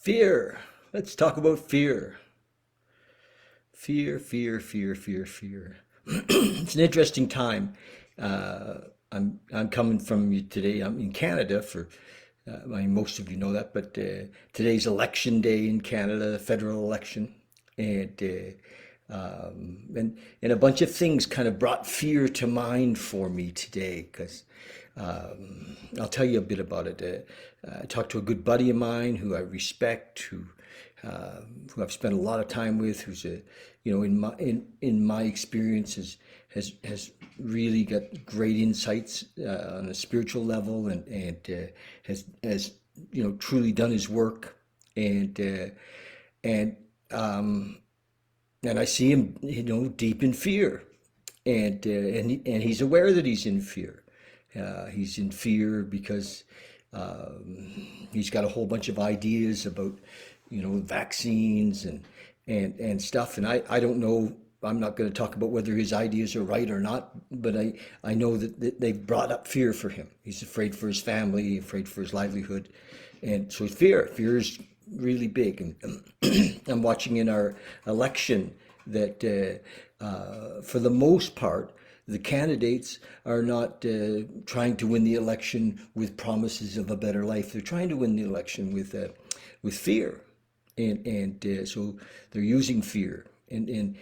Fear. Let's talk about fear. Fear, fear, fear, fear, fear. It's an interesting time. Uh, I'm coming from you today. I'm in Canada for. I mean, most of you know that, but today's election day in Canada, federal election, and and a bunch of things kind of brought fear to mind for me today because I'll tell you a bit about it. I talked to a good buddy of mine who I respect, who I've spent a lot of time with, who's in my experience has really got great insights on a spiritual level and has truly done his work and and um, and I see him deep in fear and he's aware that he's in fear. He's in fear because he's got a whole bunch of ideas about, vaccines and stuff. And I don't know. I'm not going to talk about whether his ideas are right or not, but I know that they've brought up fear for him. He's afraid for his family, afraid for his livelihood, and so fear is really big. And I'm watching in our election that for the most part, the candidates are not trying to win the election with promises of a better life. They're trying to win the election with fear, and so they're using fear, and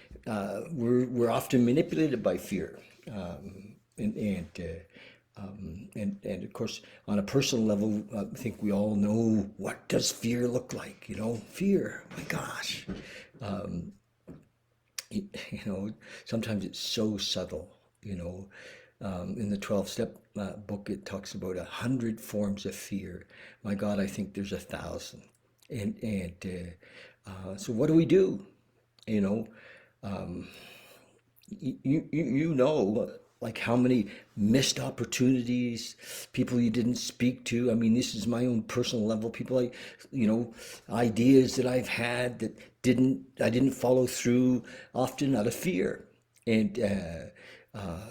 we're often manipulated by fear, and of course on a personal level, I think we all know what does fear look like. Fear. My gosh, sometimes it's so subtle. In the 12-step book, it talks about 100 forms of fear. My God, I think there's 1,000. So what do we do? You know, um, like how many missed opportunities, people you didn't speak to. I mean, this is my own personal level. People ideas that I've had that I didn't follow through, often out of fear. And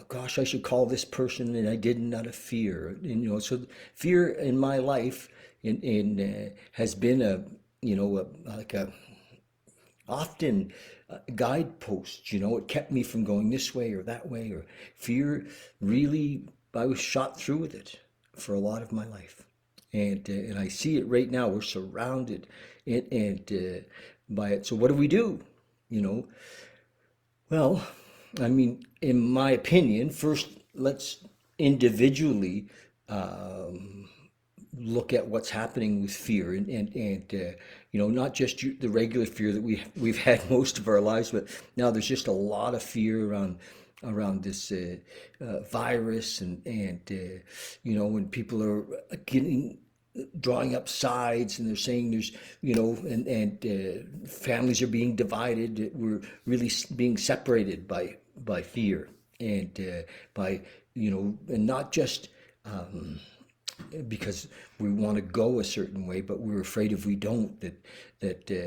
gosh, I should call this person, and I didn't, out of fear. And, so fear in my life has been like a often guideposts. It kept me from going this way or that way, or fear really, I was shot through with it for a lot of my life. And I see it right now. We're surrounded and by it. So what do we do? You know, well, I mean, in my opinion, first let's individually um, look at what's happening with fear and not just the regular fear that we've had most of our lives, but now there's just a lot of fear around this virus and when people are getting drawing up sides and they're saying there's and families are being divided. We're really being separated by fear and by and not just because we want to go a certain way, but we're afraid if we don't, that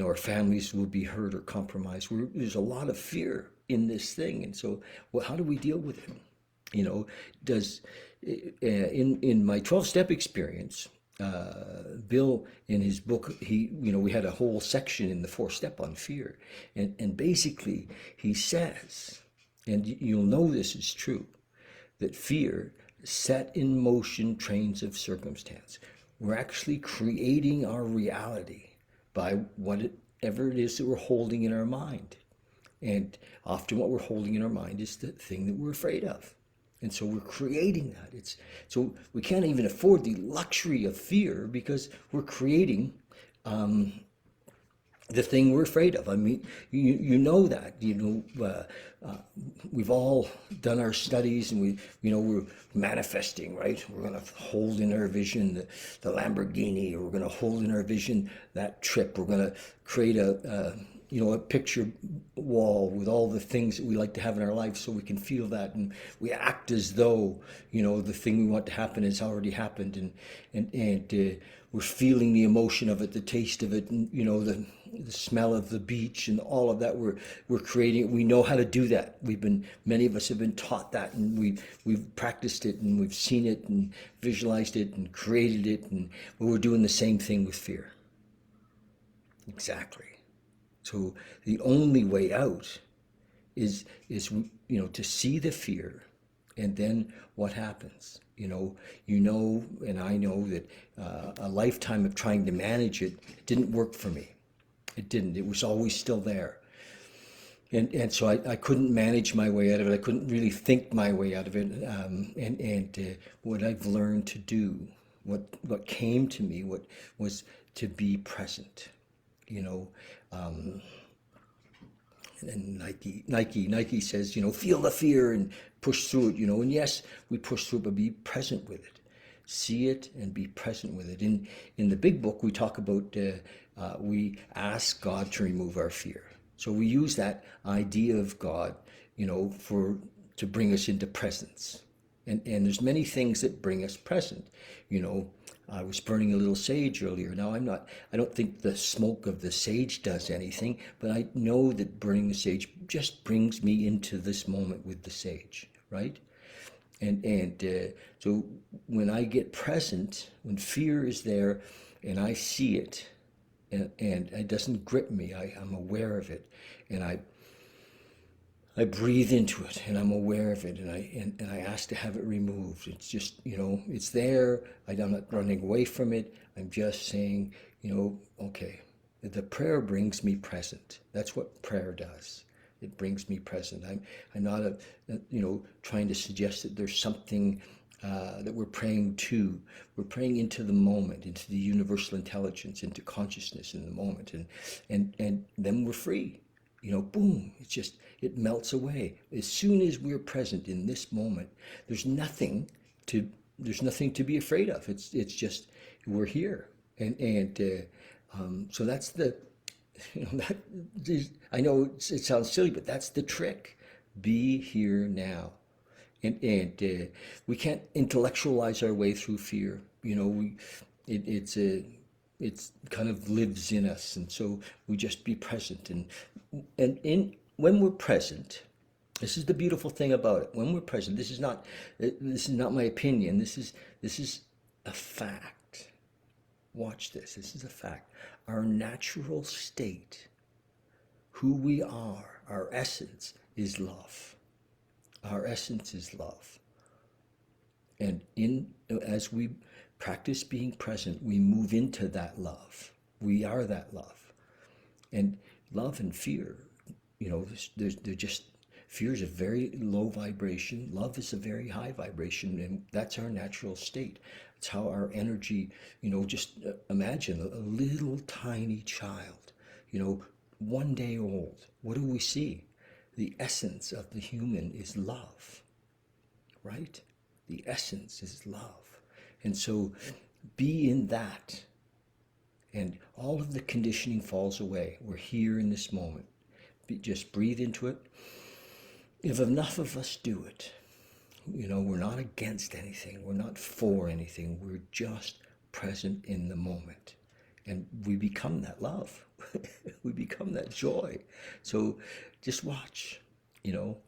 our families will be hurt or compromised. There's a lot of fear in this thing, and so how do we deal with it? Does in my 12-step experience, Bill, in his book, we had a whole section in the 4-step on fear, and basically he says, and you'll know this is true, that fear set in motion trains of circumstance. We're actually creating our reality by whatever it is that we're holding in our mind. And often what we're holding in our mind is the thing that we're afraid of. And so we're creating that. So we can't even afford the luxury of fear because we're creating the thing we're afraid of. I mean, you know that. We've all done our studies, and we're manifesting, right? We're going to hold in our vision the Lamborghini, or we're going to hold in our vision that trip. We're going to create a picture wall with all the things that we like to have in our life, so we can feel that, and we act as though the thing we want to happen has already happened, and we're feeling the emotion of it, the taste of it, and the smell of the beach, and all of that. We're creating it. We know how to do that. Many of us have been taught that, and we've practiced it, and we've seen it and visualized it and created it, and we're doing the same thing with fear. Exactly. So the only way out is to see the fear, and then what happens. And I know that a lifetime of trying to manage it didn't work for me. It didn't. It was always still there. And so I couldn't manage my way out of it. I couldn't really think my way out of it. And what I've learned to do, what came to me, what was to be present. You know, and Nike says, feel the fear and push through it. And yes, we push through it, but be present with it. See it and be present with it. In the big book, we talk about we ask God to remove our fear. So we use that idea of God, to bring us into presence. And there's many things that bring us present. I was burning a little sage earlier. Now I don't think the smoke of the sage does anything, but I know that burning the sage just brings me into this moment with the sage, right? And so when I get present, when fear is there and I see it, and it doesn't grip me, I'm aware of it, and I breathe into it, and I'm aware of it, and I ask to have it removed. It's just, it's there. I'm not running away from it. I'm just saying, okay, the prayer brings me present. That's what prayer does. It brings me present. I'm not trying to suggest that there's something that we're praying to. We're praying into the moment, into the universal intelligence, into consciousness in the moment, and then we're free. Boom! It melts away as soon as we're present in this moment. There's nothing to be afraid of. It's just we're here, and so that's the that I know it sounds silly, but that's the trick. Be here now. And we can't intellectualize our way through fear. It's kind of lives in us, and so we just be present. And when we're present, this is the beautiful thing about it. When we're present, this is not my opinion. This is a fact. Watch this. This is a fact. Our natural state, who we are, our essence is love. Our essence is love. And as we practice being present, we move into that love. We are that love. And love and fear, they're just, fear is a very low vibration. Love is a very high vibration. And that's our natural state. It's how our energy, just imagine a little tiny child, 1 day old. What do we see? The essence of the human is love, right? The essence is love. And so be in that, and all of the conditioning falls away. We're here in this moment. Just breathe into it. If enough of us do it, we're not against anything. We're not for anything. We're just present in the moment. And we become that love. We become that joy. So just watch.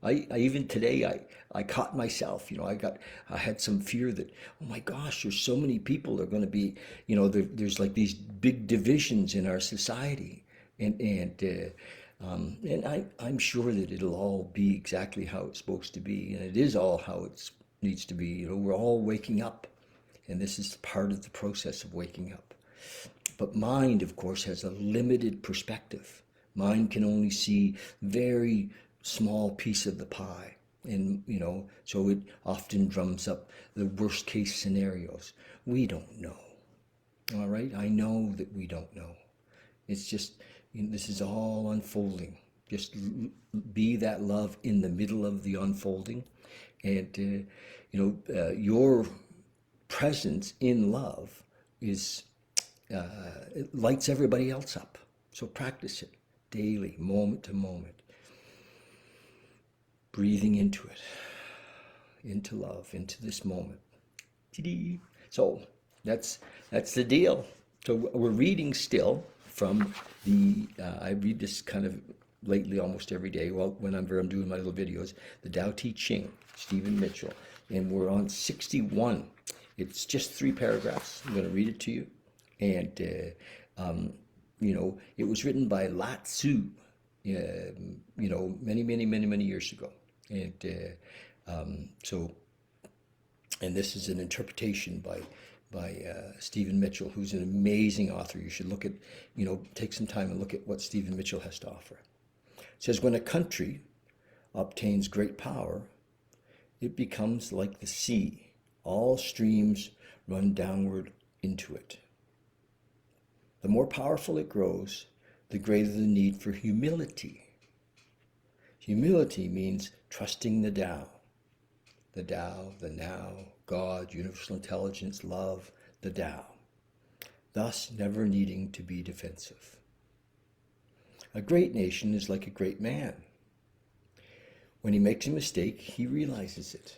I even today I caught myself. I had some fear that, oh my gosh, there's so many people. They're going to be, there's like these big divisions in our society, and I'm sure that it'll all be exactly how it's supposed to be, and it is all how it needs to be. We're all waking up, and this is part of the process of waking up. But mind, of course, has a limited perspective. Mind can only see very small piece of the pie. And, so it often drums up the worst case scenarios. We don't know. All right? I know that we don't know. It's just, this is all unfolding. Just be that love in the middle of the unfolding. And, your presence in love it lights everybody else up. So practice it daily, moment to moment. Breathing into it, into love, into this moment. So that's the deal. So we're reading still from I read this kind of lately almost every day when I'm doing my little videos, the Tao Te Ching, Stephen Mitchell. And we're on 61. It's just 3 paragraphs. I'm going to read it to you. And it was written by lao-tzu, many years ago. And so, and this is an interpretation by Stephen Mitchell, who's an amazing author. You should look at, take some time and look at what Stephen Mitchell has to offer. It says, when a country obtains great power, it becomes like the sea. All streams run downward into it. The more powerful it grows, the greater the need for humility. Humility means trusting the Tao, the now, God, universal intelligence, love, the Tao, thus never needing to be defensive. A great nation is like a great man. When he makes a mistake, he realizes it.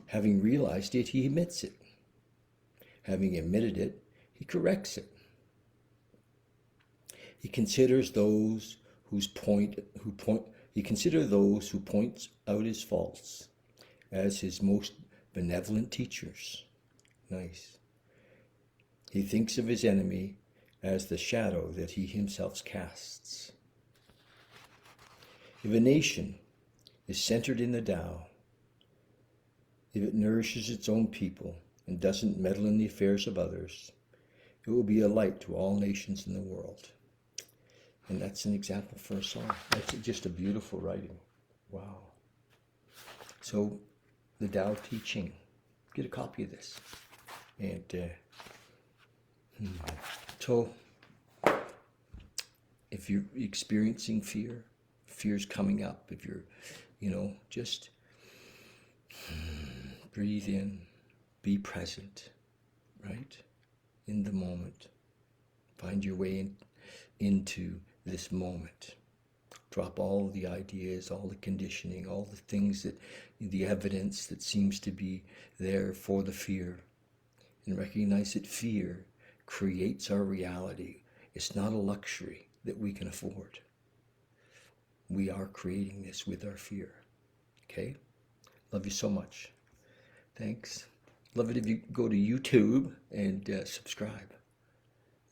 Having realized it, he admits it. Having admitted it, he corrects it. He considers those who point out his faults as his most benevolent teachers. Nice. He thinks of his enemy as the shadow that he himself casts. If a nation is centered in the Tao, if it nourishes its own people and doesn't meddle in the affairs of others, it will be a light to all nations in the world. And that's an example for us all. That's just a beautiful writing. Wow. So, the Tao Te Ching. Get a copy of this. And so, if you're experiencing fear's coming up, if you're, just breathe in, be present, right? In the moment. Find your way into this moment. Drop all the ideas, all the conditioning, all the things the evidence that seems to be there for the fear. And recognize that fear creates our reality. It's not a luxury that we can afford. We are creating this with our fear. Okay? Love you so much. Thanks. Love it if you go to YouTube and subscribe.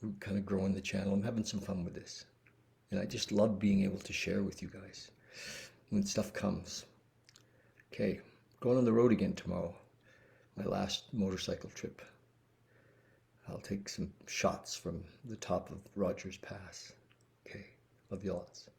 We're kind of growing the channel. I'm having some fun with this. And I just love being able to share with you guys when stuff comes. Okay, going on the road again tomorrow. My last motorcycle trip. I'll take some shots from the top of Rogers Pass. Okay, love you lots.